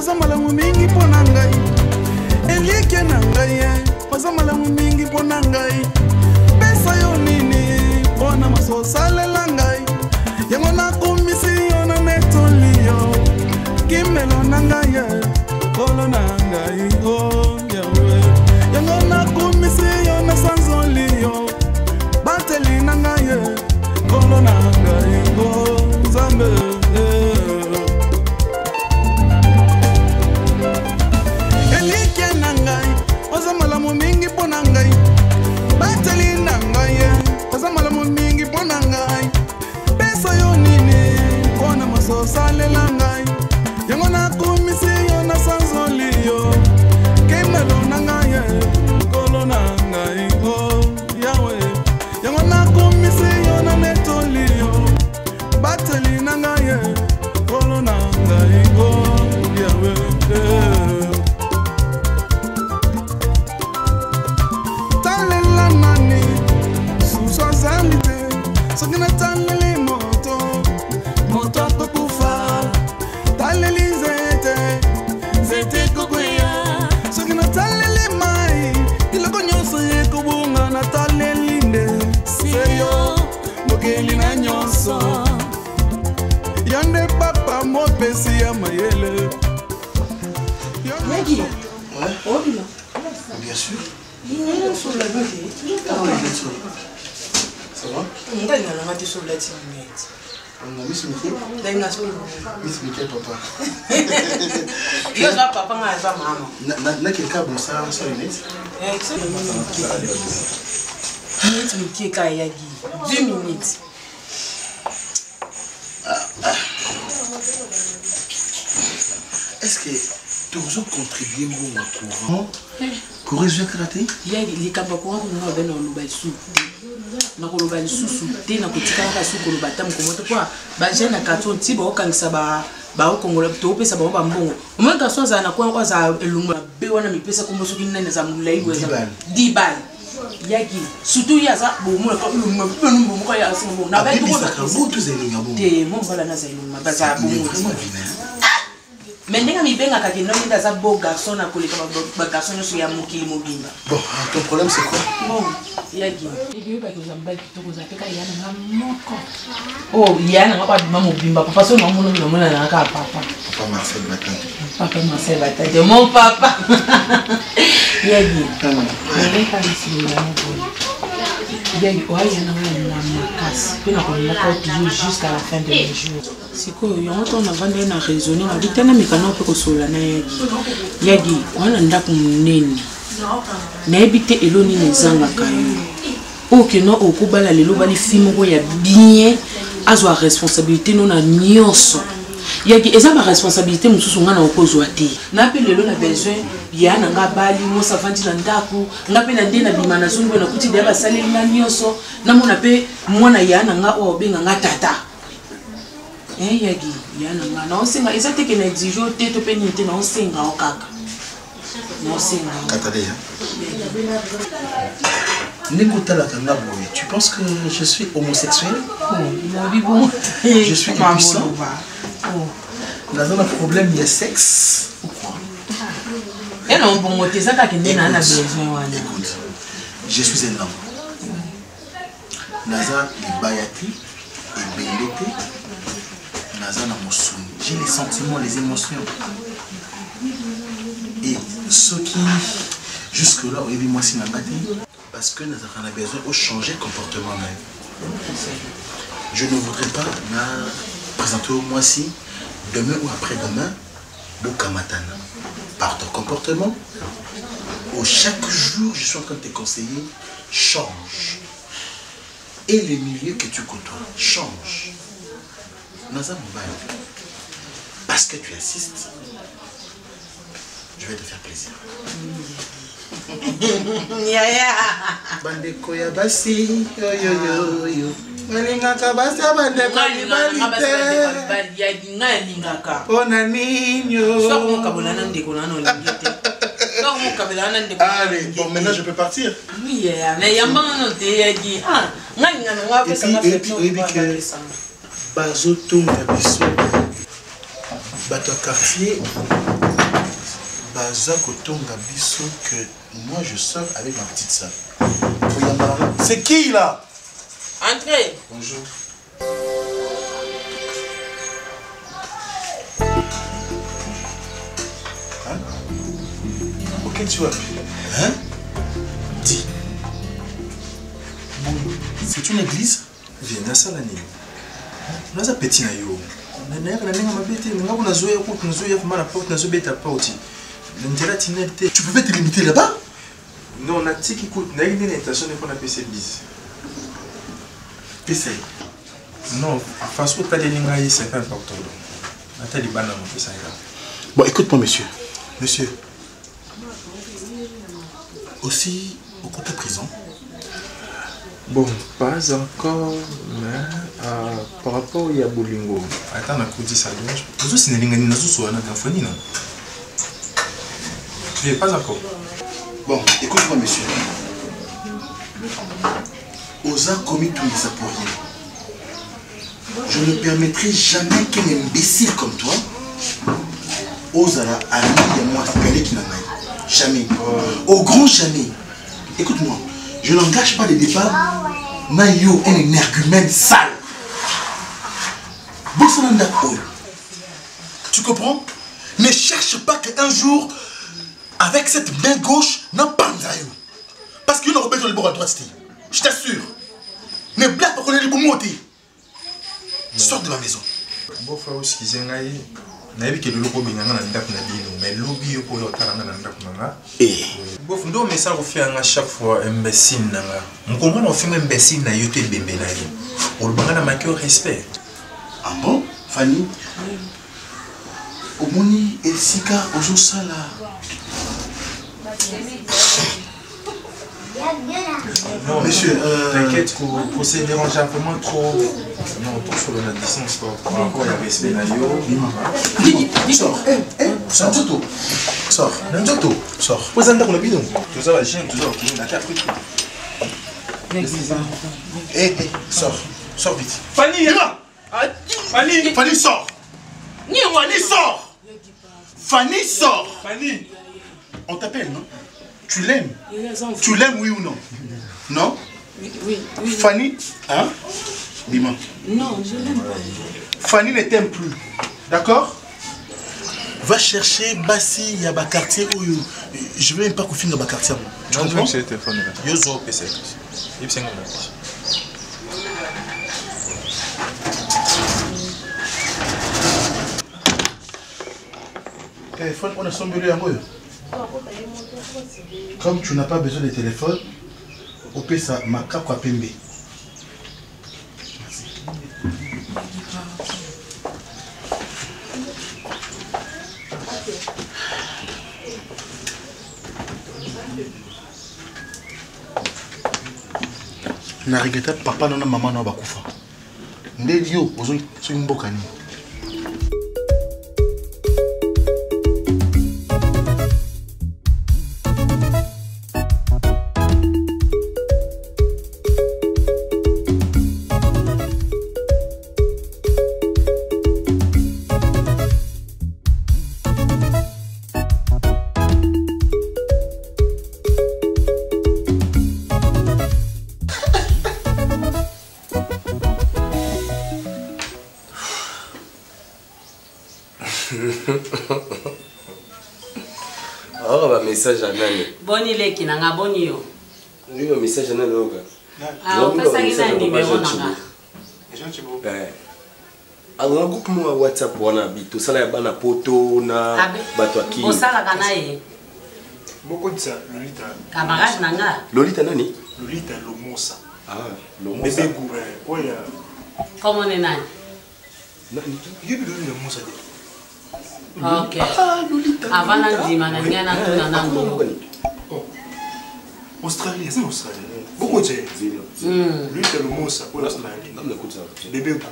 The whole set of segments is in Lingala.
oza malamu mingi pona ngai elieke na ngai oza malamu mingi pona ngai pesa yo nini pona maso salela ngai yango nakomisi yo na netoli yo kimelo na ngai kolo na ngai oh yawe yango nakomisi yo na sanzoli yo bateli na ngai kolo na ngai oh zambe elike na ngai oza malamu mingi pona ngai bateli na ngai oza malamu mingi pona ngai pesa yo nini pona maso salela ngai yango nakomisi yo na sanzoli yo kimelo na ngai kolo na ngai oh yawe yango nakomisi yo na netoli yo bateli na ngai kolo na ngai oh yawe talela nani suswa zalite soki nataleli moto moto akokufa taleli zete kokoya soki nataleli mai iloko nyonso ekobunga nataleli nde seyo mokeli na nyonso yo nde papa mopesi ya mayele. Maggie, oh là. Bien sûr. Il est là sur la vie. Ça va? On a une amie sur la timide. On a mis ce micro? On a une amie sur Miss Mickey, papa. Il y a papa, on a maman. N'a quelqu'un bon ça, ça lunette? Minute Mickey Kayagi. 2 minutes. Est-ce que tu as contribué au courant? Pour résoudre le karaté? Il y a les capacourants qui nous avaient dans le bal sous. Na koloba lisusu te na kotika ka su koloba tam komoto kwa ba jena carton ti ba okangisa ba okongola to pesa ba mbongo omwe ka so za na kwa za elungu be wana mipesa ko mosuki nene za mulai weza dibal yaki sutu ya za bo mo ka elungu mbongo mo ka ya singo na ba to ko tous elungu te mo bala na za elungu ba za bo mais ndenge mibenga ka ke nomi za beau garçon na koleka ba garçon so ya mokili mobimba. Bon, ton problème c'est quoi? Bon, yaki il ba ko zamba to ko zapeka yana na moko oh yana ngapa bima mobimba papa so mamuno na ka papa Marcel Batin. Papa Marcel Batin de mon papa yaki mais pas ici là yaki o yana na makasi pena ko moko toujours jusqu'à la fin de mes jours. C'est quoi, il y a un temps avant de raisonner, on a dit que nous avons fait cela. Yagi, on a ndaku nene. Na ebite eloni nezanga kayo. O que non au kubala lelo bali fimo ya bien azwa responsabilité non na nyonso. Yagi eza ba responsabilité mususu ngana okozwa te. Na pe lelo na besoin ya na nga bali mo savandi na ndaku, nga pe na ndena bimana zungu na kuti de ba saleli na nyonso, na mona pe mwana ya na nga o benga nga tata. Yagi, yana nga na osenga ezate ke na exijo te to pe nite na osenga okaka. Na osenga. Kataleya. Nekotala kanga boye. Tu penses que je suis homosexuel? Bon. Je suis impuissant. Dans un problème il y a sexe. Et non bon te ça ka kende na besoin wana. Écoute, je suis un homme. Naza bayati et belete. J'ai les sentiments, les émotions. Et ce qui, jusque-là, oui, moi, c'est ma bataille. Parce que nous avons besoin de changer le comportement même. Je ne voudrais pas me présenter au mois-ci, demain ou après-demain, Bokamatana. Par ton comportement, où chaque jour, je suis en train de te conseiller, change. Et les milieux que tu côtoies, change. Parce que tu insistes, je vais te faire plaisir. Bandeko ya basi, yo yo yo yo. Malingaka basi bandeko balite. Ona ninyo. Allez, bon maintenant je peux partir. Oui, mais yamba et puis bazotonga biso Bateau quartier, Baza Kotonga Bisso, que moi je sors avec ma petite soeur. C'est qui là? Entrez. Bonjour. Hein? Ok, tu as pu. Hein? Dis. Bon, c'est une église? Viens, dans ça l'année. Nous avons petit naïo. Tu pouvais te limiter là-bas? Non, on a dit qu'il coûte. On a une intention de prendre un PC bis. PC? Non, parce que tu as des lignes, c'est pas important. Tu as des bananes, c'est ça. Bon, écoute-moi, monsieur. Monsieur. Aussi, au côté prison? Bon, pas encore, mais par rapport à Bolingo. Attends, on a coûté ça. Nous aussi, nous sommes en train pas encore. Bon, écoute-moi, monsieur. Osa commis tout ça pour rien. Je ne permettrai jamais qu'un imbécile comme toi ose la ami et moi qui n'a pas. Jamais. Au grand jamais. Écoute-moi, je n'engage pas de départ. Nayo un énergumène sale. Tu comprends? Ne cherche pas qu'un jour, avec cette main gauche, n'en pas parce qu'il y a une rebelle sur le bord à droite. Je t'assure. Ne blague pas qu'on est libre monter. Sors de ma maison. Bon, frère, aussi, c'est un gars. Je sais que le logo est mais le lobby est pour et bon, nous mais ça refait à chaque fois imbécile. On comprend on fait imbécile na yote bébé na yo. On le banga na manquer respect. Ah bon, Fanny? Omoni et Sika ojo sala. Non, monsieur, t'inquiète qu'on s'est dérangé vraiment trop. Non, trop sur la distance par rapport à respect na yo. Sors. Sors. Sors. Nanjoto. Sors. Vous êtes dans le bidon. Tout ça va chier, tout ça va couler. Sors. Sors vite. Fanny, Fanny. Fanny, sors. Fanny, sors. Fanny, sors. Fanny. On t'appelle, non? Tu l'aimes? Tu l'aimes, oui ou non? Non? Oui. Fanny, hein? Dis-moi. Non, je l'aime pas. Fanny ne t'aime plus. D'accord? Va chercher Bassi Yaba quartier où je ne vais même pas qu'on finisse dans ma quartier. Tu comprends? C'est le téléphone là. Yozo PC. Il y a téléphone, on a son bureau à moi. Comme tu n'as pas besoin de téléphone, on peut ça macaque à pembe. Na regrette papa non maman non bakufa. Ndeli yo ozo so mboka ni. Alors, bah, message à Nani. Boni leki nanga boni yo. Oui, le message à Nani. Ah, on fait ça qui n'a numéro nanga. Alors, un groupe moi WhatsApp pour un habit. Tout ça là, bana poto na batwaki. Au sala kanae. Beaucoup de ça, Lolita. Camarade nanga. Lolita Nani? Lolita Lomosa. Ah, Lomosa. Bébé Gouré. Oui. Comment on est nani? Il y a eu Lomosa. Ok. Avant d'andima nanga na tuna nango. Australie, c'est Australie. Beaucoup de ça. Lolita Lomosa pour l'Australie. Bébé Gouré.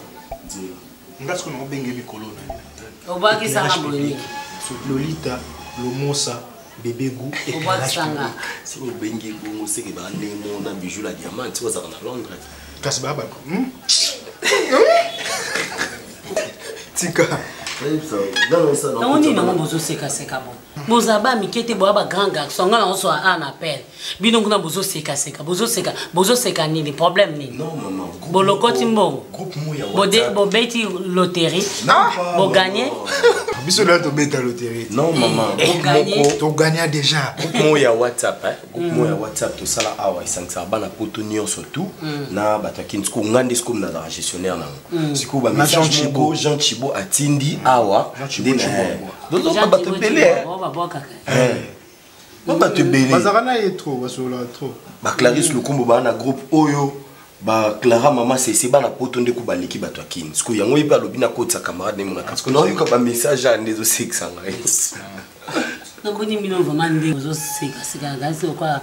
Ngas qu'on a bengi mikolo na. Obaki sanga boni. Lolita Lomosa. Bébé goût et Sanga. Si vous bengi goût, c'est que bah némo na bijou la diamant, tu vois ça en Londres. Casse baba. Tika. On dit non, bozo seka seka bon. Bozaba mikete boaba grand garçon, ngala on soit un appel. Bino kuna bozo seka ni problème ni. Non maman. Boloko timbo. Groupe Mouya WhatsApp. Bo beti loterie. Bo gagner. Biso là to beta loterie. Non maman. To gagner déjà. Groupe Mouya WhatsApp Groupe Mouya WhatsApp to sala awa isangsa bana poto nyonso tout na bataki nsko ngandi sko na gestionnaire na. Siko ba message Jean Chibo atindi awa. Dozo ba te belé. Ba te belé. Bazarana est trop, basola trop. Ba Clarisse Lukumbu ba na groupe Oyo. Ba Clara mama c'est bana poto nde kubaleki bato akini. Siko yango yiba lobina kotsa camarade ne mona parce que non yuka ba message à ndezo sexanga. Non boni mino vraiment ndé bozo seka gasi quoi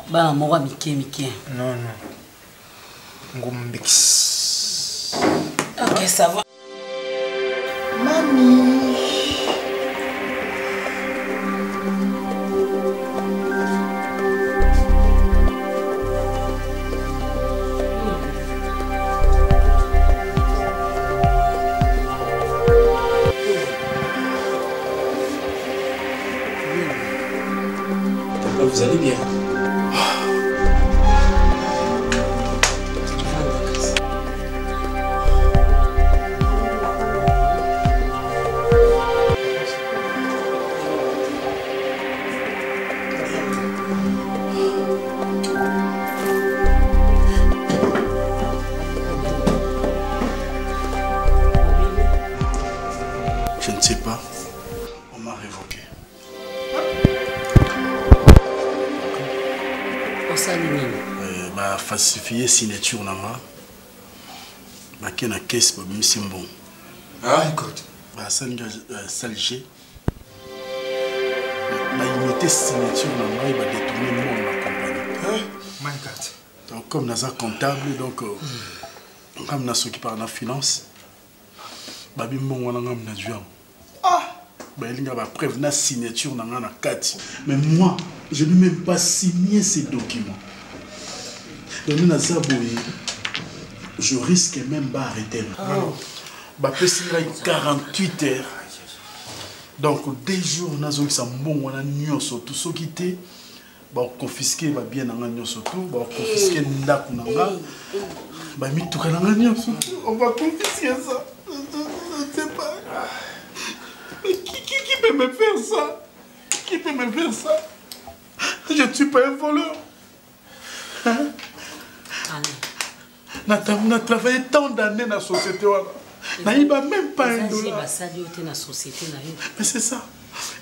ba moko mike. Non. Ngombix. OK, ça va. Mami. Vous allez bien? Je ne sais pas. On m'a révoqué. Bah falsifier signature nanga. Bah qui na caisse pour monsieur bon. Ah écoute. Bah Salgé. Bah imiter signature nanga, il va détourner moi ma compagnie. My God. Donc comme naza comptable donc comme na s'occupe par la finance. Bah bimbon wana ngam na juam. Bah il y a preuve na signature nanga na kati. Mais moi, je n'ai même pas signé ces documents. Donc, je risque même pas d'arrêter. Bah, 48 heures. Donc, 2 jours, nous avons tout ce qui était. Bah, confisquer bien surtout. Bah, confisquer on va confisquer ça. Je ne sais pas. Mais qui peut me faire ça? Qui peut me faire ça? Je ne suis pas un voleur. On a travaillé tant d'années dans la société. On n'a même pas un dollar. Mais c'est ça.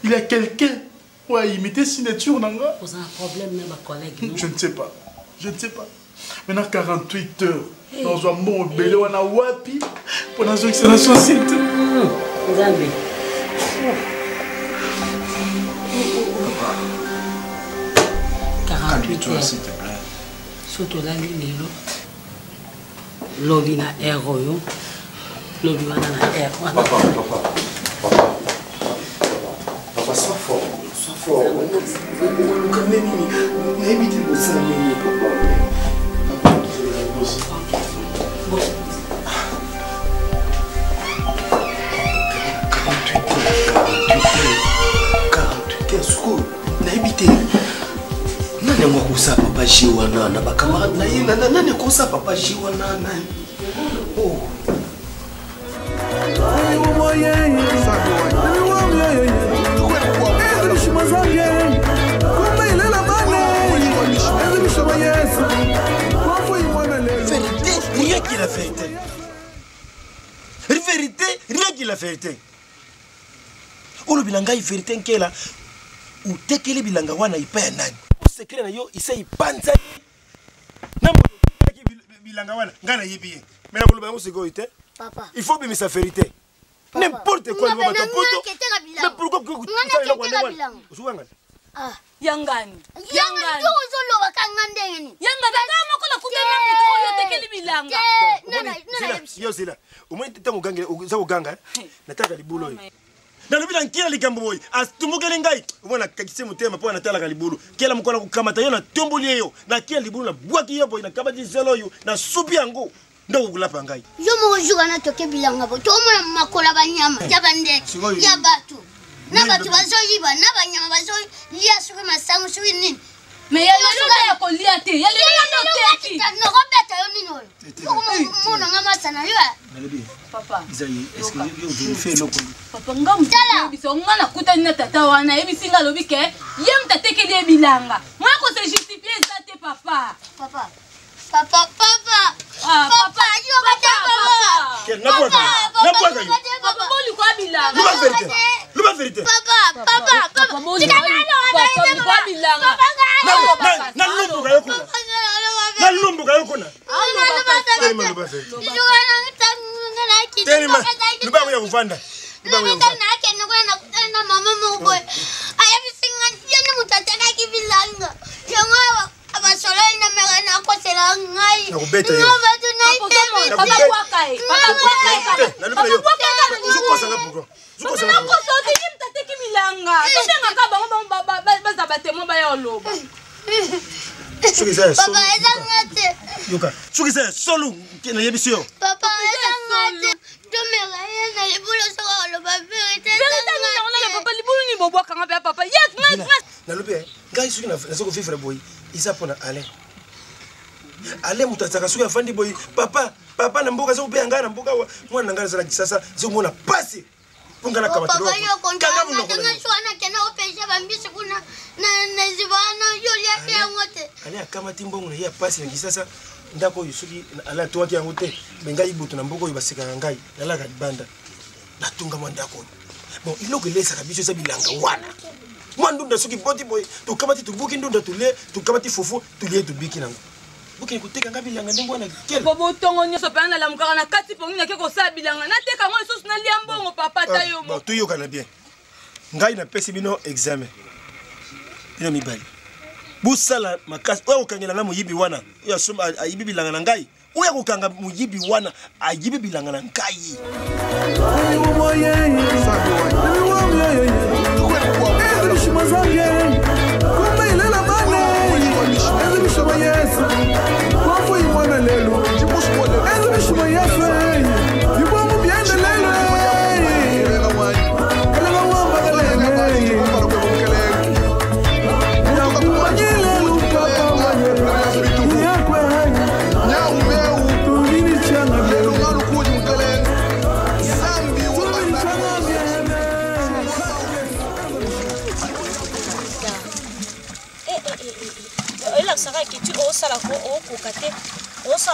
Il y a quelqu'un qui a imité signature. Vous avez un problème avec ma collègue? Je ne sais pas. Je ne sais pas. Maintenant 48 heures. Dans un bon belé, on a wapi pour la société. Zambé. 48 heures, s'il te plaît. Surtout là, lobby na air royo. Lobby na air. Papa, sois fort. Sois fort. Quand même, évitez de s'amener, papa. Bon. 48 heures, school. N'habitez. Nani mwakusa papa jiwana na bakamarade na yena nani kosa papa jiwana nani. Oh. Vérité, rien qui la vérité. Vérité, rien qui la vérité. Olo bilanga vérité nkela utekele bilanga wana ipaya nani. Secret na yo ise ipanza. Na bilanga wana ngana yibiye. Mais na koloba ngo siko ite. Papa. Il faut bien sa vérité. N'importe quoi il va te poto. Mais pourquoi que tu fais la wana? Usuwanga. Ah, Yangani. Yangani. Tu uzolo wakangande ngani. Yangani kama kola kumema mko yote keli bilanga. Nana. Yo zila. Umwe tango ganga za uganga. Nataka libulo hiyo. Dans le bilan kila likambo boy astumukele ngai ubona kakise mutema po anatala kalibulu kila mkona kukamata yo na tomboli yo na kila libulu na bwaki yo boy na kabati zelo yo na supi yango ndo kulapa ngai yo mo juga na toke bilanga bo to mo makola banyama ya bande ya batu na batu bazoyiba na banyama bazolia suku masangu suku nini mais ya yo ya kolia te ya yo no robeta yo nini oyo mo na ngama sana yo papa Isaïe est-ce que yo vérifie loko papa ngamu biso ngana kutani na tata wana ebisinga lobi ke ye mtatekeli ebilanga moi ko se justifier ça te papa papa yo quel na boka papa boli kwa bilanga le vérité papa boli kwa bilanga na lumbu kayo kuna Telema, lubangu ya kuvanda. Na mama moko. Aya bisinga yene mutataka kibilanga. Yango abasolo na mera na kosela ngai. Nakubeta yo. papa kwa kai Na lubangu yo. Zukosa na puko. Zukosa na puko. Sote mtateki bilanga. Tosenga ka bango bazabate mo ba ya oloba. Papa ezangate. Yoka. Sukisa solo na yebisio. Papa ezangate. Domela yena libulo soko lo ba vérité. Papa libulu ni bobo kanga pe papa. Yes. Na lobe ngai suki na soko vivre boy. Isa pona ale. Ale mutataka suki afandi boy. Papa na mboka soko pe ngana mboka mwana ngana sala kisasa zomona pasi. Pungana kama tiro. Kanga shwana kena opesha bambisi kuna na zibana yolia pia ngote. Ale akama timbongo ya pasi na kisasa ndako yusuki ala toaki yango te benga ibutu na mboko yibasika ngai nala ka banda natunga mwandako bon iloko lesa kabiso sa bilanga wana mwandunda suki boti boy to kamati to buki ndunda tule to kamati fufu tulie to biki nango buki kuteka ngabi bilanga ndongo wana kel bobo tongo nyoso pa na lamukaka na kati pongi na keko sa bilanga nateka ngo susu na lia mbongo papa tayo mo to yoka na bien ngai na pesi bino examen ino mibali busala makasi oya kokangela na moyibi wana oya soma ayibi bilanga na ngai oya kokanga moyibi wana ayibi bilanga na ngai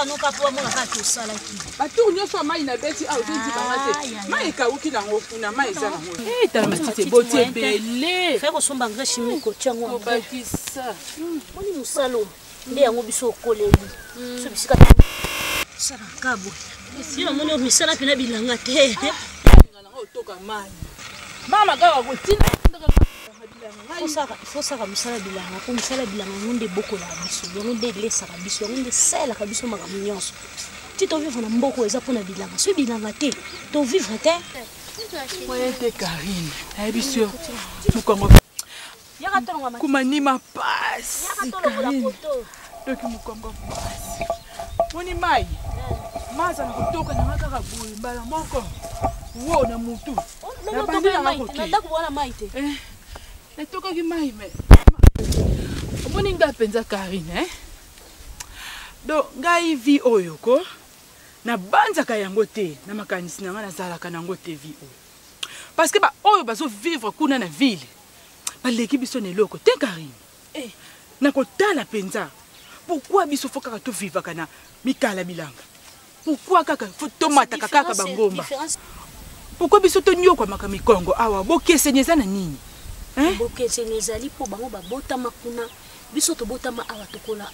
no papa mo ka to sala ki batu nyoso mai na beti au tenti bangate mai ka uki na ngofuna mai sana ngo tala matite boti bele fe ko somba ngre chimi ko tyango bakisa moni musalo nde yango biso koleli so bisika sara kabo sino moni misala pina bilanga te ngana ngo toka mai mama gawa kutina Fosaka misala bilanga ko misala bilanga ngonde boko la biso ngonde lesa ka biso ngonde sela ka biso maka nyonso ti to vivre na mboko eza pona bilanga so bilanga te to vivre te moyete Karine ay biso mukongo yaka tonga ma kumanima pasi Karine doki mukongo pasi moni mai maza na kutoka na ngaka kabuyi mbala moko wo na mutu na bandi na maite na daku wana maite natoka ki mai me omoni nga penza Karine do ngai vi oyo ko na banzaka yango te na makanisi na nga nazalaka nango te vi oyo parce que ba oyo bazo vivre kuna na ville baleki biso na eloko te Karine na kotala penza pourquoi biso fo kaka to vivaka na mikala bilanga pourquoi kaka fo tomata kaka bangomba pourquoi biso to nyokwa maka mikongo awa bokesenyeza na nini bokese nezali po bango babota makuna biso to bota ma awa tokola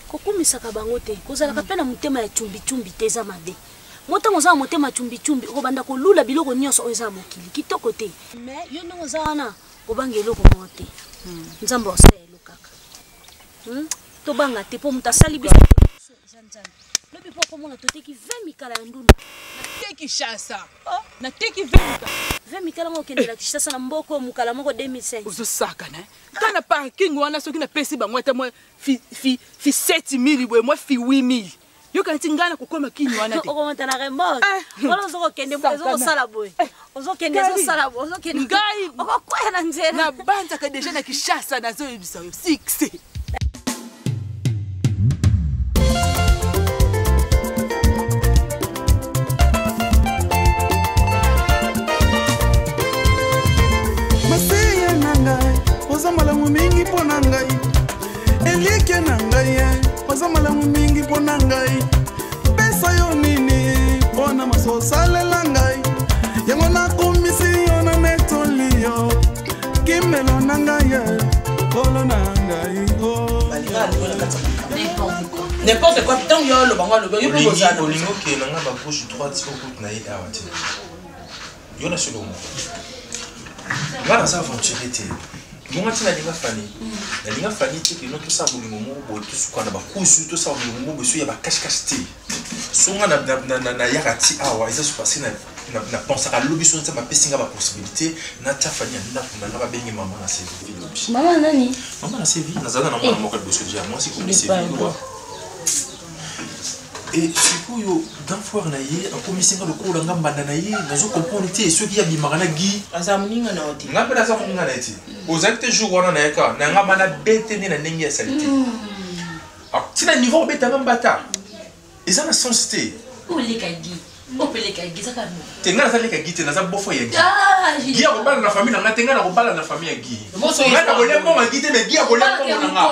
kokumisaka bango te kozalaka pe na mutema ya chumbi te za mabe motango za mutema chumbi obanda kolula biloko nyonso oza mokili kitoko te mais yo ndongo za wana obanga eloko mote nzambe oselo kaka to banga te po mutasali biso zanzana lobi po komona toteki 20 mikala ya ndunda nateki shasa nateki 20 mikala mo kendela kishasa na mboko mukala moko 2005 uzosaka na kana parking wana soki na pesi bangwata mo fi 7000 bwe mo fi 8000 Yo kanti ngana kokoma kini wana te. Okomata na remorque. Wala uzokende mwezo sala boy. Uzokende zo sala boy. Uzokende. Ngai okokwela na nzela. Na banza ka deja na Kishasa nazo yebisa yo 6. Masiye nangai, ozamala mingi pona ngai. Elike nangai, ozamala mingi pona ngai. Pesa yo nini, pona masosalela ngai. Yango na komisi yo na netolio. Kimelo nangai, kolo nangai. N'importe quoi, tant yo le bango le bango. Olingo ke nanga ba gauche droite au bout na ye awati. Yo na solo mo. Ngana sa aventure te. Monga tina linga fani. Na linga fani te ke no to sa bolingo mo bo to suka na ba kusu to sa bolingo mo bo so ya ba cache te. Songa na yakati awa isa se passer na penser à l'obligation de ma pessinga ba possibilité na ta fani na kuna na ba bengi mama na se vie. Maman nani? Maman na se vie na zana na mwana mo ka bosso dia moi c'est comme c'est vie quoi. Et c'est pour yo d'enfoir na ye en commissaire de cour nga mbanda na ye nazo comprendre te ceux qui abimaka na gi asa muninga na oti nga pela sa muninga na eti aux actes jour wana na yaka na nga bana betene na ndenge ya salité ah tina niveau betanga mbata eza na sens te oleka gi opeleka gi saka mo te nga na leka gi te na za bofo ya gi gi ya ko bala na famille na nga te nga na ko bala na famille ya gi nga na ko lembo ma gi te me gi ya ko lembo na nga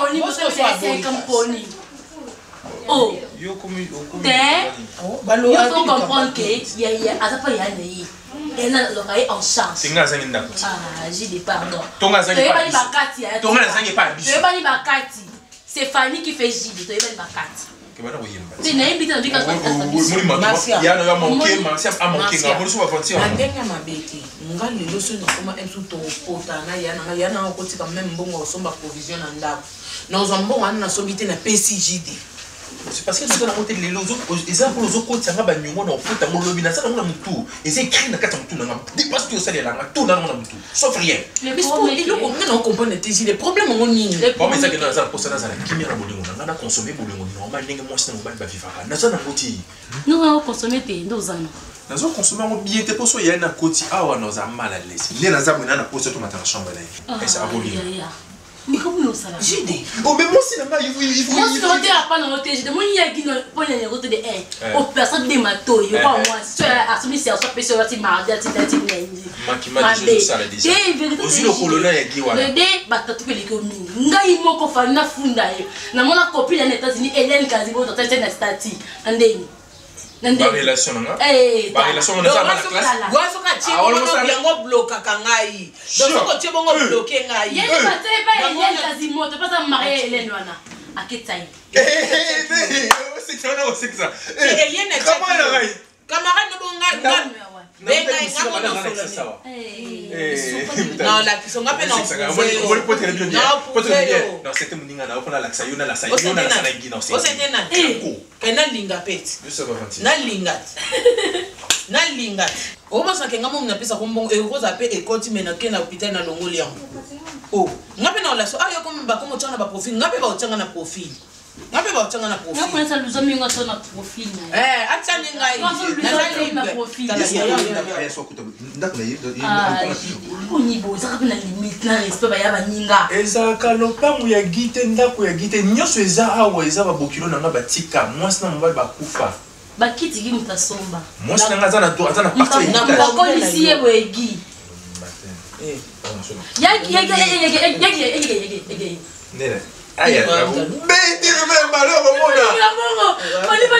oh yo comme il faut comprendre que il y a ça pas y aller elle a l'oreille en chance singa zangi ndakoti j'ai des pardon tonga zangi pas tonga zangi pas bakati c'est Fanny qui fait Gide to yeba bakati ke bana boyemba c'est na ibita ndika kwa ya no ya manquer Marcia a manquer ngabo so bafanti na ndenga mabeti ngali loso na koma ensu to pota na yana okotika même mbongo osomba provision na ndako na ozambongo ana na sombite na PCGD. C'est parce que nous avons monté les lots, les arbres aux autres, ça va bien, on a fait un lobby, ça on a mon tour, et c'est écrit dans 4 tours, dépasse tout ça, tout dans mon tour, sauf rien. Mais on comprend les problèmes, on y est. Bon, mais ça que nous avons posé dans la qui a bolingo, on a consommé bolingo, normal, n'est-ce pas, c'est un mobile vivre. Nous avons côté. Nous avons consommé tes deux ans. Nous avons consommé un billet, t'es pas sûr, il y a un côté, ah, on a mal à l'aise. Les nazars, on a posé tout matin dans la chambre, et ça a bolingo. Mais comment nous ça là? J'ai dit. Oh mais moi c'est là-bas, il faut. Moi c'est l'hôtel à pas dans l'hôtel. J'ai dit moi il y a qui pour les routes de un. Au personne des matos, il pas moi. Si tu as assumé c'est soit pêché soit mardi, tu t'as dit lundi. Makima dit ça là déjà. Aussi le colonel est qui voilà. Le dé batatu pe les communes. Ngai moko fa na funda yo. Na mona copine les États-Unis Hélène Kazibo to tete na stati. Andeni. Ba relation nga. Ba relation na ça na classe. Wa soka chi bongo yango bloka kangai. Donc soko chi bongo bloquer ngai. Yé ba te ba Hélène Kazimo to pas ça marier Hélène wana. Aketai. C'est ça non c'est ça. Hélène est comment elle raille? Camarade bonga. Benga ngamo non la puissance ngape non. On le peut bien. Non c'était muninga na opona la sayo na la sayo na la sanagi non c'est. Osentena. Kena linga peti. Na lingat. Na lingat. Oba sa kenga mo mnapesa kombongo e koza pe e konti mena kena hôpital na longoli yango. Oh, ngape na la so ayo comme ba comme tshana ba profil, ngape ba tshanga na profil. Ngape ba tshanga na profil. Ngape sa luzomi nga tshana profil na. Atshani ngai. Na profil. Ndako na yido. Onibo za ka na limite na respect ba ya baninga. Eza kalopangu ya gite ndako ya gite nyoso eza awa eza ba bokilo na nga batika mwasi na mobali bakufa. Bakiti gi mutasomba. Mwasi na nga za na parti na ko lisiye boegi. Yagi. Nene. Aya. Beti le malo bomona. Oli ba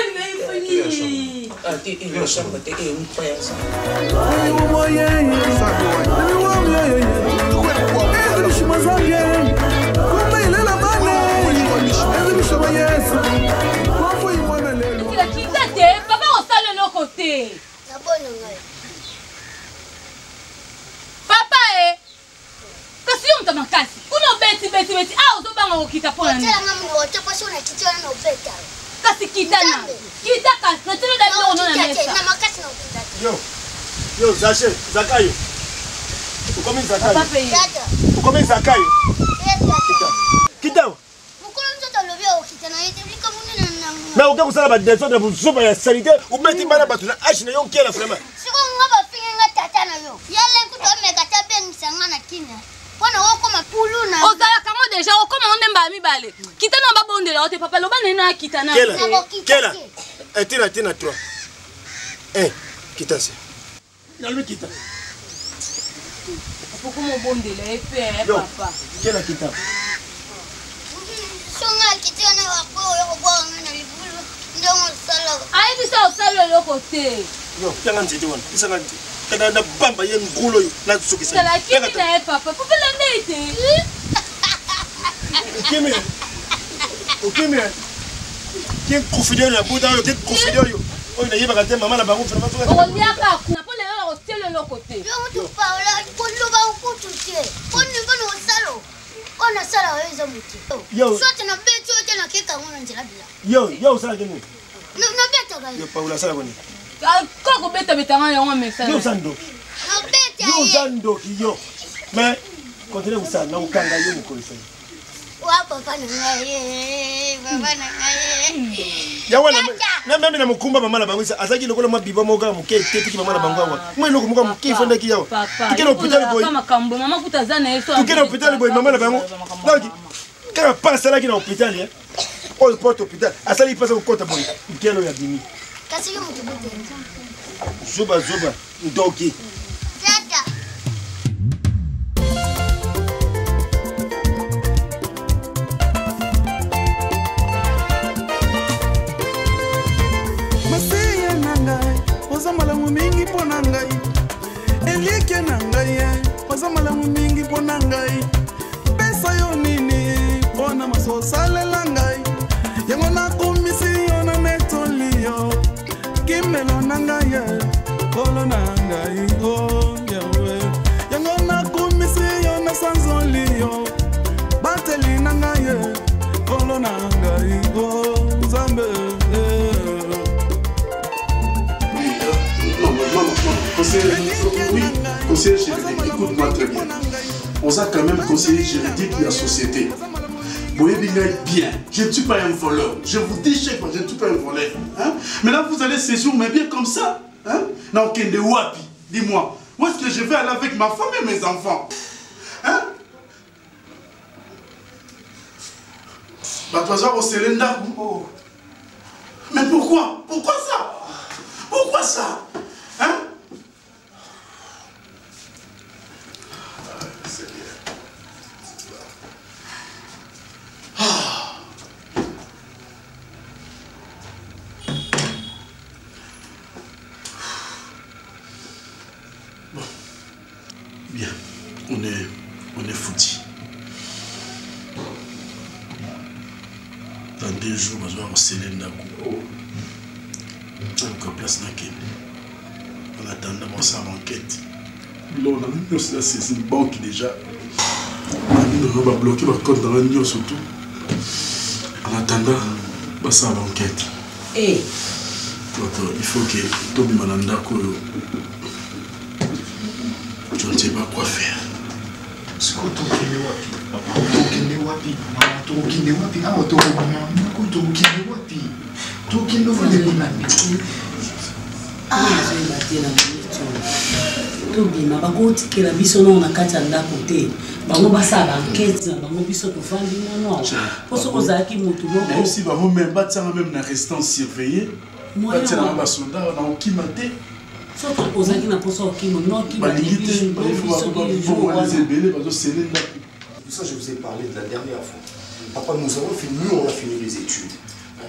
ni fini. Ati ile shamba te e mpaya sa. Papa osale no côté. Papa kasi yo mta makasi. Uno beti. Ah uzobanga okita pona. Kasi kidana. Kita kasi. Na telo dali ono na mesa. Yo Zakayo. Ukomi Zakayo. Papa ye. Ukomi Zakayo. Kita. Mais aucun vous savez la descente de vous souper la salité ou mettez pas la bateau na H na yon qui est la vraiment. Si on va finir la tata na yo. Yalla ko to mega ta ben sanga na kina. Wana wako mapulu na. Ozala kamo deja okoma ondemba mibale. Kita na babondela ote papa loba na kita na. Quelle Tina 3. Kita c'est. Nalwe kita. Pourquoi mon bondela est papa? Quelle kita? Songa kita na wako yo bonga na libulu. Ndongo sala. Ai bisa osalo lokote. Yo, yanga ndidi wana. Isanga ndidi. Kana na bamba ye ngulo na tsukisa. Kala kimi na papa. Papa la ndete. Kimi. Kimi. Qui confider la bouda yo, qui confider yo. Oh, na yeba kate mama na bango vraiment tout. On lia ka na pole lo hotel le côté. Yo tu parla, ko lo ba ko tutie. Ko ni ko no salo. Ona sala wezo muti. Yo. Sote na beto yote na keka ngona njira bila. Yo sala kenu. No beto ga. Yo Paula sala koni. Ko beta ngana yo message. Yo sando. No beta. Yo sando yo. Mais continuez vous ça na ukanga yo mukolisa. Wa papa na ngai. Papa na ngai. Ya wana na mimi na mukumba mama na bango azaki lokola mabiba moka muke tete mama na bango wa. Mwe loko muka muke fonda ki yawa. Tukena hospital boy. Kama kambo mama kutazana yeso. Tukena hospital boy mama na bango. Donc quand passe là qui na hospital hein. On porte hôpital. Asali passe au compte boy. Kelo ya bimi. Kasi yo mutu bote. Zuba ndoki. Tata. Masiya nangai, ozamala mumingi pona ngai. Elike nangai, ozamala mumingi pona ngai. Pesa yo nini, pona masosalela ngai. Yango na komisi yo na netolio. Kimelo nangai, kolo nangai, oh yawe. Yango na komisi yo na sanzolio. Bateli nangai, kolo nangai, oh zambe. Oui, conseiller juridique, écoute-moi très bien. On a quand même conseiller juridique de la société. Boye bien, je ne suis pas un voleur. Je vous dis chaque fois, je ne suis pas un voleur. Hein? Maintenant, vous allez séjour, mais bien comme ça. Hein? Non, Kende Wapi, dis-moi, où est-ce que je vais aller avec ma femme et mes enfants? Hein? Mais pourquoi? Pourquoi ça? Pourquoi ça? Hein? Bon. Bien. On est foutis. Dans 2 jours, je vais sceller le Nakou. Place en attendant sa enquête. Là, on a mis c'est une banque déjà. On va bloquer le compte dans l'union surtout. En attendant sa enquête. Il faut que Tobi Mananda je ne sais pas quoi faire. C'est quoi ton tobima bakotikela biso nao na kati ya ndako te bango basala enquête na bango biso tovandi mono po soki ozalaki motu moko si bango même batianga même na restant surveillé batianga basoldat na okima te soki ozalaki na poso okima balingi te bazosele ndako. Ça, je vous ai parlé de la dernière fois. Papa, nous avons fini, on a fini les études.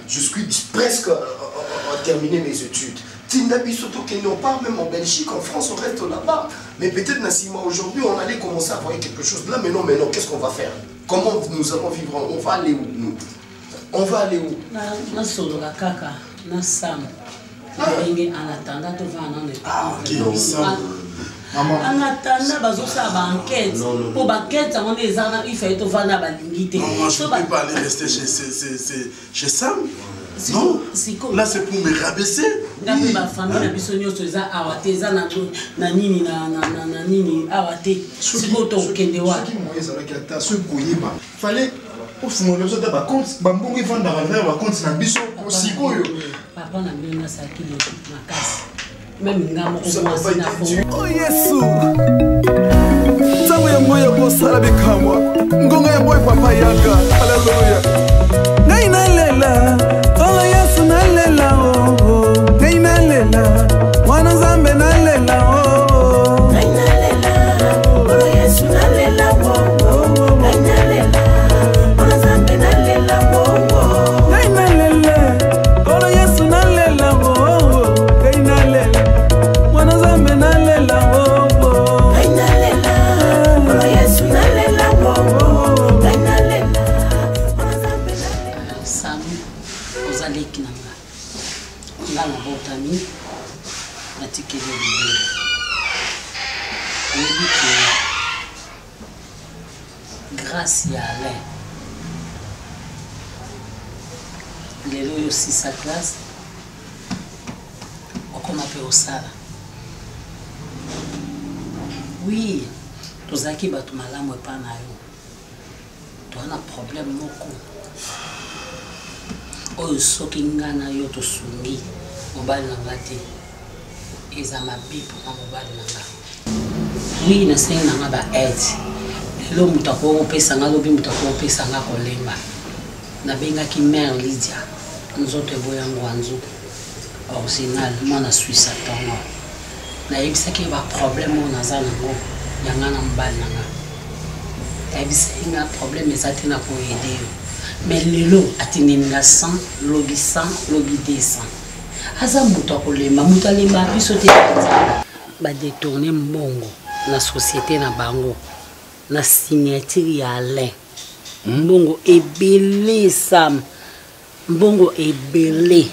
Je suis presque à terminer mes études. Tindabi surtout qu'ils n'ont pas, même en Belgique, en France, on reste là-bas. Mais peut-être, Nassima, aujourd'hui, on allait commencer à voir quelque chose là. Mais non, qu'est-ce qu'on va faire? Comment nous allons vivre? On va aller où, nous? On va aller où? Na solo la kaka, na sam. En attendant, tu vas en ok. En attendant, bazosala ba enquête. Pour ba enquête, on est en il faut to vana ba lingité. Non, je ne peux pas aller rester chez Sam. Non. Là c'est pour me rabaisser. D'après ma famille, la bisogno so za awate za na nini na nini awate. Siko to kende wa. Qui moyens avec la ce koyeba. Fallait au fond le ba compte, ba mbongi vendre ba compte na biso. Papa na mbinga sakili makasi. Même ngamo ko na fo. Oh Yesu. Tangu ya moyo ko sala bikamwa. Ngonga ya moyo papa yanga. Hallelujah. Ngai nalela. Oh Yesu nalela oh. Ngai nalela. Mwana zambe nalela oh. Ngai nalela. Oh Yesu nalela oh. Ngai nalela. Mwana zambe nalela oh. Ngai nalela. Oh Yesu nalela oh. Ngai nalela. Mwana zambe nalela oh. Ngai nalela. Oh Yesu nalela oh. Ngai nalela. Mwana zambe nalela. Samu ozaleki nanga. Ngala botami. Natikele libele. Oyebi ke grâce ya Alain lelo yo 6 classe okoma pe osala. Oui, tozalaki bato malamu epa na yo. Toana problème moko oyo soki nga na yo tosungi mobali na nga te eza mabe mpona mobali na nga. Oui, nasengi na nga ba-aide lelo moto akopesa nga lobi moto akopesa nga kolemba. Nabengaki mère Lydia nzoto eboyango anzu original mwana Suisse atongo. Nayebisaki baproblème oyo naza nango yanga na mobali na nga. Nayebisaki nga problème eza te na koyede yo. Mais lelo atindeni nga 100 lobi 100 lobi 200. Aza moto akolemba moto alemba biso te badetourne mbongo na société na bango na signature ya Alain. Mbongo ebele Sam. Mbongo ebele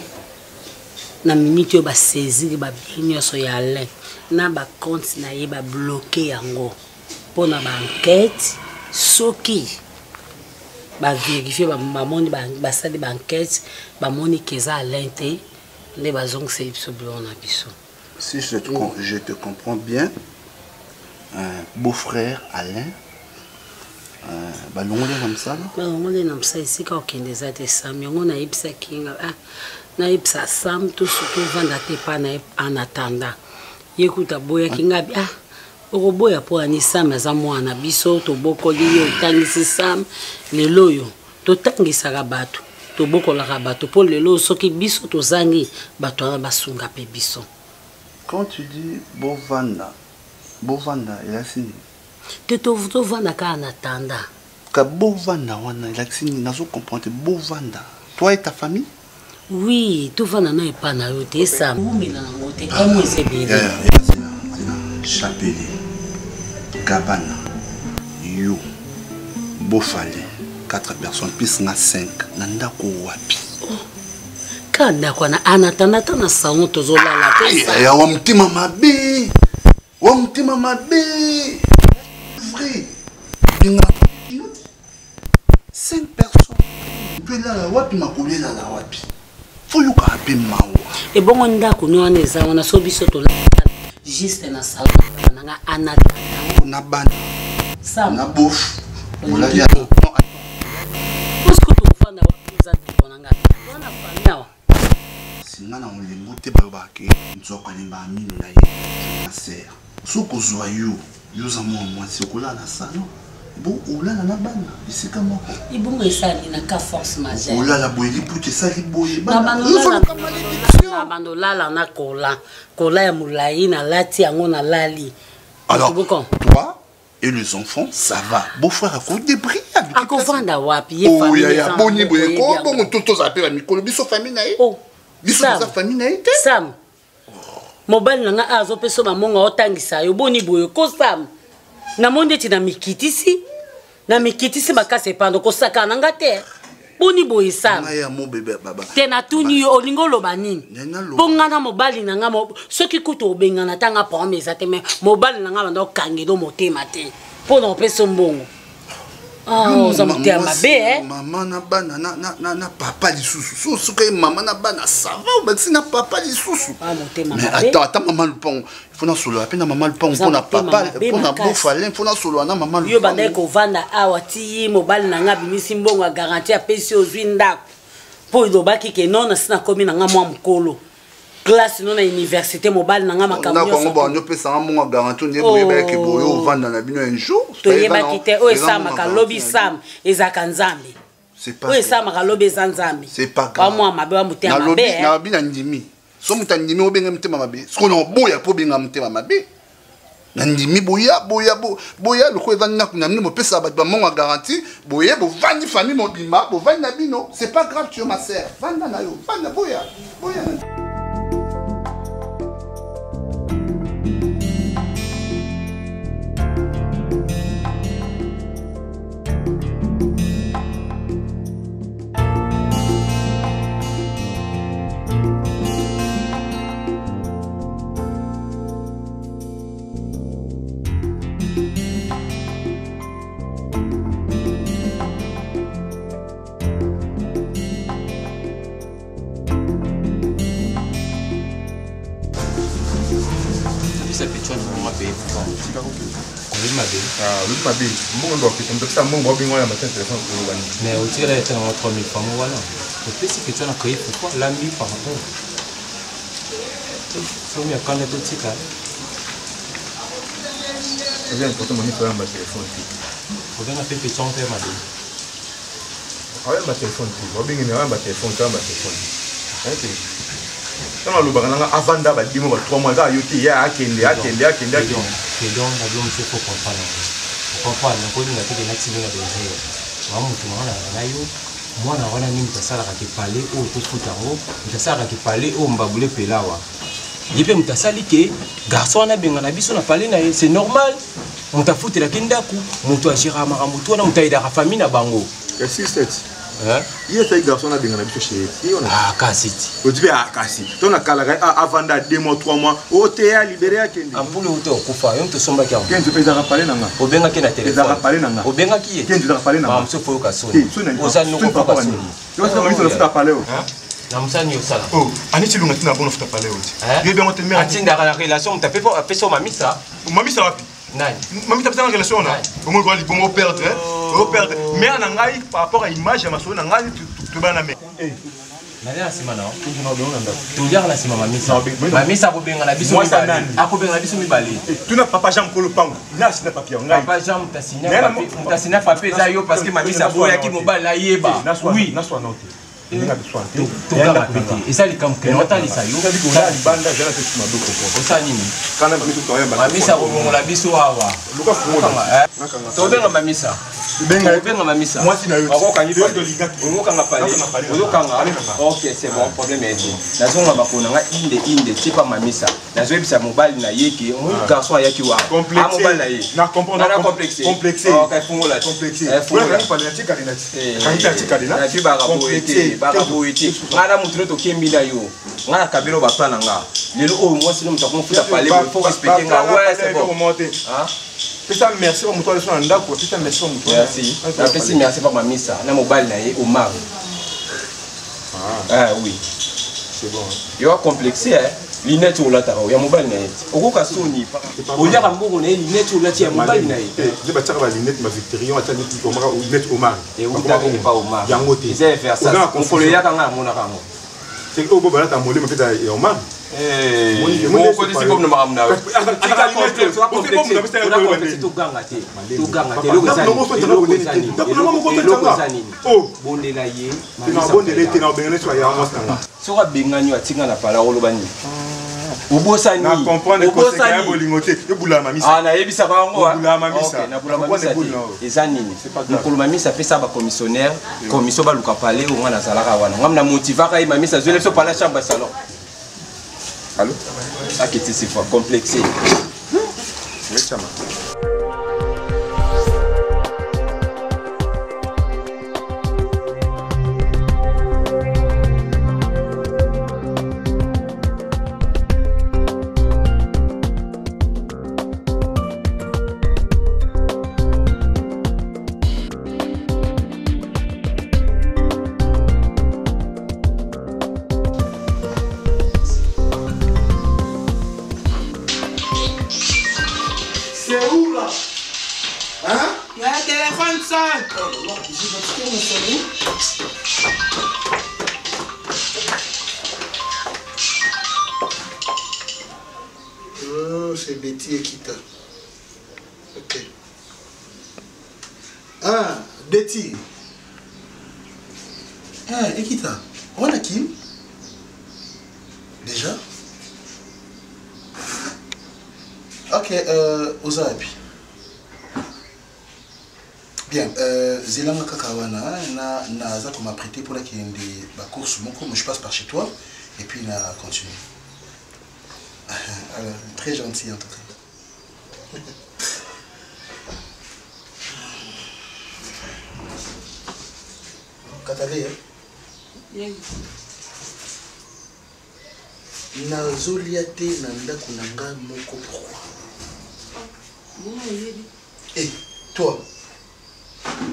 na minute yo basaisir ba bien nyonso ya Alain na ba compte na ye ba bloquer yango pona ba enquête soki ba vérifier ba moni ba sali ba enquête ba moni keza Alain te les bazong c'est biso na biso. Si je te comprends bien, beau-frère Alain balongole na msala balongole na msala isika okende za te Sam yango na yebisa kinga na yebisa Sam to surtout vanda te pa na en attendant yekuta boya kinga okoboya po ani Sam za mwana biso to bokoli yo tangisi Sam lelo yo to tangisaka bato to bokola bato po lelo soki biso to zangi bato na basunga pe biso. Quand tu dis Bovanda il a signé que to vanda ka en attendant ka Bovanda wana il a signé nazo comprendre Bovanda toi et ta famille. Oui, tout va na pas na yo te Sam umina na ngote kamo esebele Chapele Gabana yo Bofale 4 personnes plus na 5 na ndako wapi kanda kwa na anatanda tana salon tozolala pesa ya wa mtima mabe vrai binga 5 personnes tu là wapi makolela la wapi faut yo ka pe mawo e bongo ndako no aneza wana so biso to juste na salon na anatanda na bana Sam na bof ola ya Puisque tu fais na wapiza konanga wana fanya singa na olembo te bayobake nzoko alemba amino na ye na ser soko zwa yo za mwasi okolala salon bo olala na bana isika moko ibungo esali na ka force majeure olala boyeli puke sali boye na bando lala na kola ya mulai na lati yango na lali. Alors toi et les enfants ça va beau-frère a fait des bris a kovanda wapi ye famille oh ya boni boye ko bon toto zapela mikolo biso famille na ye biso za famille na ye Sam mobile nanga azo peso mamonga otangisa yo boni boye ko Sam na monde ti na mikitisi makase pando ko saka nanga te boni boye Sam na ya mo bébé baba te na tuni yo olingo loba nini ponga na mobile nanga soki kuto obenga na tanga promesa te mais mobile nanga bando kangelo motema te pona peso mbongo ça me dit à ma belle. Maman na bana na papa lisusu. Soki maman na bana ça va, mais na papa lisusu. Mais attends maman le pont. Il faut na solo apena maman le pont pour na papa, pour na bofalin, il faut na solo na maman le pont. Yo bande ko vanda awa ti mobile na nga bimisi mbongo garantie a pesi ozwi ndako. po idobaki ke non asina komi na nga mwa mkolo classe non na université mobile na nga makamyo na kongo ba nyo pesa nga monga garantie ndiye boyeba ke boyo ovanda na bino un jour to yeba kite o esama ka lobby sam ezaka nzambe o esama ka lobby nzambe c'est pas grave moi mabe wa mutema mabe na lobby na ndimi so mutandimi obenga mutema mabe so no boya po benga mutema mabe na ndimi boya loko ezani na kuna mino mopesa bato bamonga garantie boye bovandi famille mobima bovandi na bino c'est pas grave tu es ma sœur vanda na yo vanda boya Mais au tir était dans 3000 francs voilà. Le plus c'est que tu as créé pourquoi l'ami par rapport. C'est mieux quand tu tic là. C'est important mon téléphone puis. Faut bien appeler petit en faire ma vie. Ah ouais ma téléphone puis. Moi bien il ma téléphone quand ma téléphone. OK. Quand le bagana avanda ba dimo ba 3 mois za yoti ya akende. Que donc la blonde c'est pour comprendre. Comprendre ko ni ngati na tsini na benze wa mutu mwana na yo mwana wana ni mtasala ka kipale o to futango mtasala ka kipale o mbabule pelawa yepe mtasali ke garçon na benga na biso na pale na ye c'est normal mutafutela kindaku mutu ajira maramutu na mutaida ka famille na bango assistant il y a des garçons qui ont été chez eux. Ah, Kassiti. Tu dis ah, Kassi. Tu as calé avant 2 mois, 3 mois. Au théâtre libéré à Kendi. En pour le hoto, Kufa, on te somba qui a. Quand tu peux parler nanga. Au benga qui na téléphone. Tu parler nanga. Au benga qui est. Quand tu parler nanga. Monsieur Foyo Kasoni. Oza no ko pa Kasoni. Tu vas me dire que parler. Na msani osala. Oh, aniti lunga tina bono futa parler oti. Ye bien on te met. Atinda la relation, tu fait pas so mamisa. Mamisa wapi? Nani? Mamisa pesa relation na. Comment quoi pour me perdre, mais en angai par rapport à l'image à ma soeur nangai tu vas na me. Nani asima na? Tu dire la sima mamisa. Mamisa ko benga na biso mibali. Ako benga na biso mibali. Tu n'as papa Jean Kolo Pango. Là c'est papier ngai. Papa Jean tasina papier za yo parce que mamisa boya ki mobile la yeba. Oui, na soa note. Et ça, les camps que l'on a les saillots. Ça dit qu'on a les bandes, j'ai la tête sur ma bouche. Ça, Nini. Quand on a mis tout le temps, Mamisa, on l'a biso à avoir. Lucas Foucault. Tu as bien Mamisa. Moi, si on ok, c'est bon, problème est dit. La zone va qu'on a inde, c'est pas Mamisa. La zone c'est mobile na yeki, on garçon à yeki wa. Mobile na yeki. Na comprendre. Na complexé. Complexé. Ok, faut la complexé. Faut la parler Kadina. Quand il a Kadina. Na puis barabo ete. Ngana mutu to kembila yo. Ngana kabelo ba plan nga. Lelo o moi sinon mutako futa parler, faut respecter nga. Ouais, c'est bon. Hein? Pesa merci pour mutu so anda ko. Pesa merci pour mutu. Merci. Na pesa merci pour Mamisa. Na mobile na ye Omar. Ah oui. C'est bon. Yo complexé hein. Linette ou la taro, ya mobile na yet. Okoka soni. Olia kambo na linette ou la tia mobile na yet. Je ba tsaka ba linette ma Victorion atani ti Omar ou linette Omar. Et ou ta pas Omar. Yango te. C'est faire ça. On faut le ya kanga mona kango. C'est que obo bala ta molé ma peta Omar. Mon ko disi comme na maramna. Tika complexe, soit complexe. On a complexe to ganga te. To ganga te lo zani. Lo zani. Oh, bondela ye. Na bondela te na bengene so ya mostanga. So ka benganyo atinga na pala ko lo bani. Ubosani. Na comprendre ko se ka bolingote. E bula mamisa. Ah na yebisa ka ngo. Bula mamisa. OK, na bula mamisa. Ezanini. Mokolo mamisa pesa ba commissionnaire, commission ba luka pale o ngana zalaka wana. Ngamna motivaka e mamisa zole so pala chambre salon. Allô? Ah, qui est si fort, complexé. Oui, ça m'a. c'est Betty Ekita. Ok. Ah, Betty. Ah, Ekita. On a qui? Déjà? Ok, Ozabi. Bien, Zélanga Kakawana, Naza qu'on m'a prêté pour la qui est des courses, moi je passe par chez toi et puis on a continué. Alors, très gentil en tout cas. Katale, hein? Nazoliate nanda kunanga moko pourquoi? Et toi?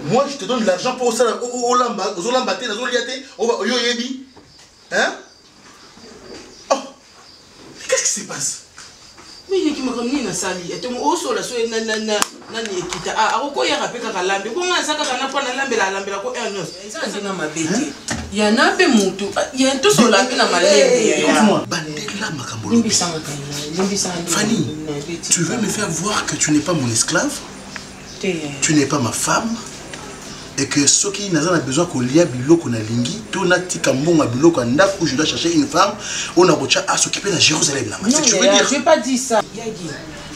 Moi, je te donne de l'argent pour ça, au lamba, hein? Oh! Qu'est-ce qui se passe? Mais il y a qui m'a ramené dans sa vie. Et tu m'as aussi la soirée nani ekita. Ah, à quoi il y a rappelé qu'à lambe? Comment ça qu'à pas na lambe la quoi un os? Ça c'est dans ma bête. Il y en a peu moutou. Il y a tout sur la peine à ma lambe. Bandela Makambolo. Fanny, tu veux me faire voir que tu n'es pas mon esclave? Tu n'es pas ma femme? Et que ceux qui n'ont besoin qu'on lia biloko na lingi, tout na tikambonga biloko na où je dois chercher une femme, on a besoin à s'occuper de Jérusalem. Non, je vais pas dire ça.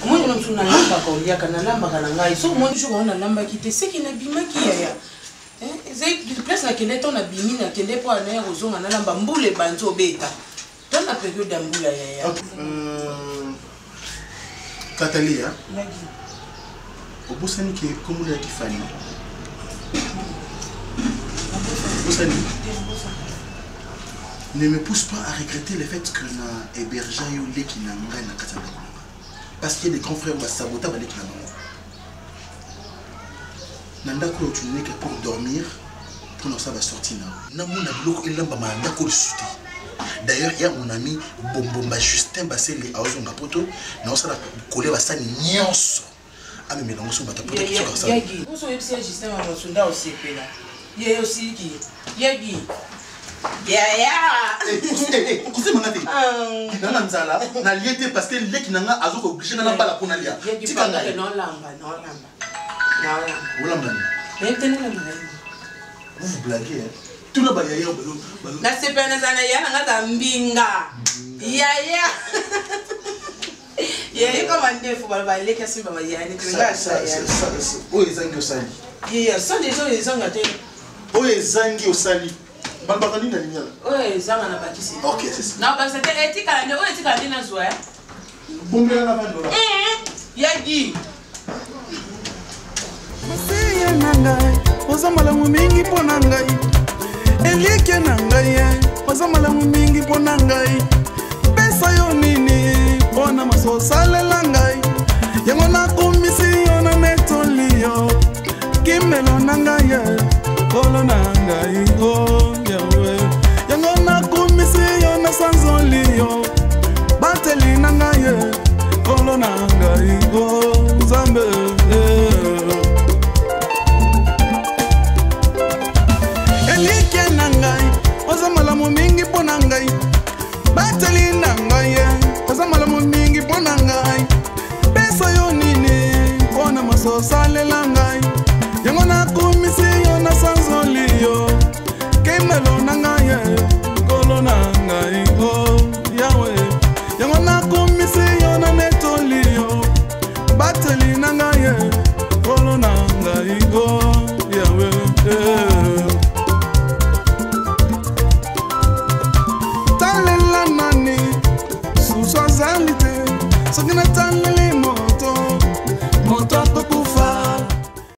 Moi, je ne suis pas lamba qu'on lia kana lamba kana ngai. So moi je on a lamba qui te c'est qui na bima qui ya. C'est du place na kende ton abimi na kende po na rozonga na lamba mbule banzo beta. Dans la période d'ambula ya. Katalia. Au bout ça ni qui comme la Kifani. Ne me pousse pas à regretter le fait que na hébergé yolé qui n'a pas na katanga. Parce qu'il y a des confrères qui sabotent avec qui n'a pas. Nanda ko tu n'es que pour dormir, pour ça va sortir là. Na mon ablo il lamba manda ko suti. D'ailleurs il y a mon ami Bombomba Justin Baseli a osonga poto, na osala coller basani nyonso. Ah mais non so bata poto qui ça. Yagi, on so epsi Justin wa mosunda aussi pela. Il y a aussi qui Yagi. Écoutez mon avis. Dans la nzala, na liété parce que les qui n'anga azo obligé na pas la pour nalia. Tikanga non lamba. Mais tenez la main. Vous blaguez hein. Tout le bagage na sepena sana yana ngata mbinga. Yaya. Yaya kama ndefu baba ile kasi baba yani tunga ça. Oh ezangi osali. Yaya ça déjà ezanga te. Oh ezangi osali. Balbakani na linyala. Ouais, zanga na bakisi. OK, c'est ça. Non, parce que etika ndio etika ndina zwa. Bombe na vandola. Yagi. Masiye nangai, ozamala mumingi pona ngai. Elieke nangai, ozamala mumingi pona ngai. Pesa yo nini, pona masosalela ngai. Yango na komisi yo na netolio. Kimelo nangai, kolo nangai oh yawe. Yango na komisi yo na sanzolio. Bateli nangai, kolo nangai oh zambe. Elieke nangai, ozamala mumingi pona ngai. Bateli nangai, ozamala mumingi pona ngai. Pesa yo nini, pona masosalela ngai. Yango na komisi yo na sanzolio. Kemelo nangai, kolo nangai oh yawe. Yango na komisi yo na netolio. Bateli nangai, kolo nangai oh yawe. Talela nani, suswa zalite, sokina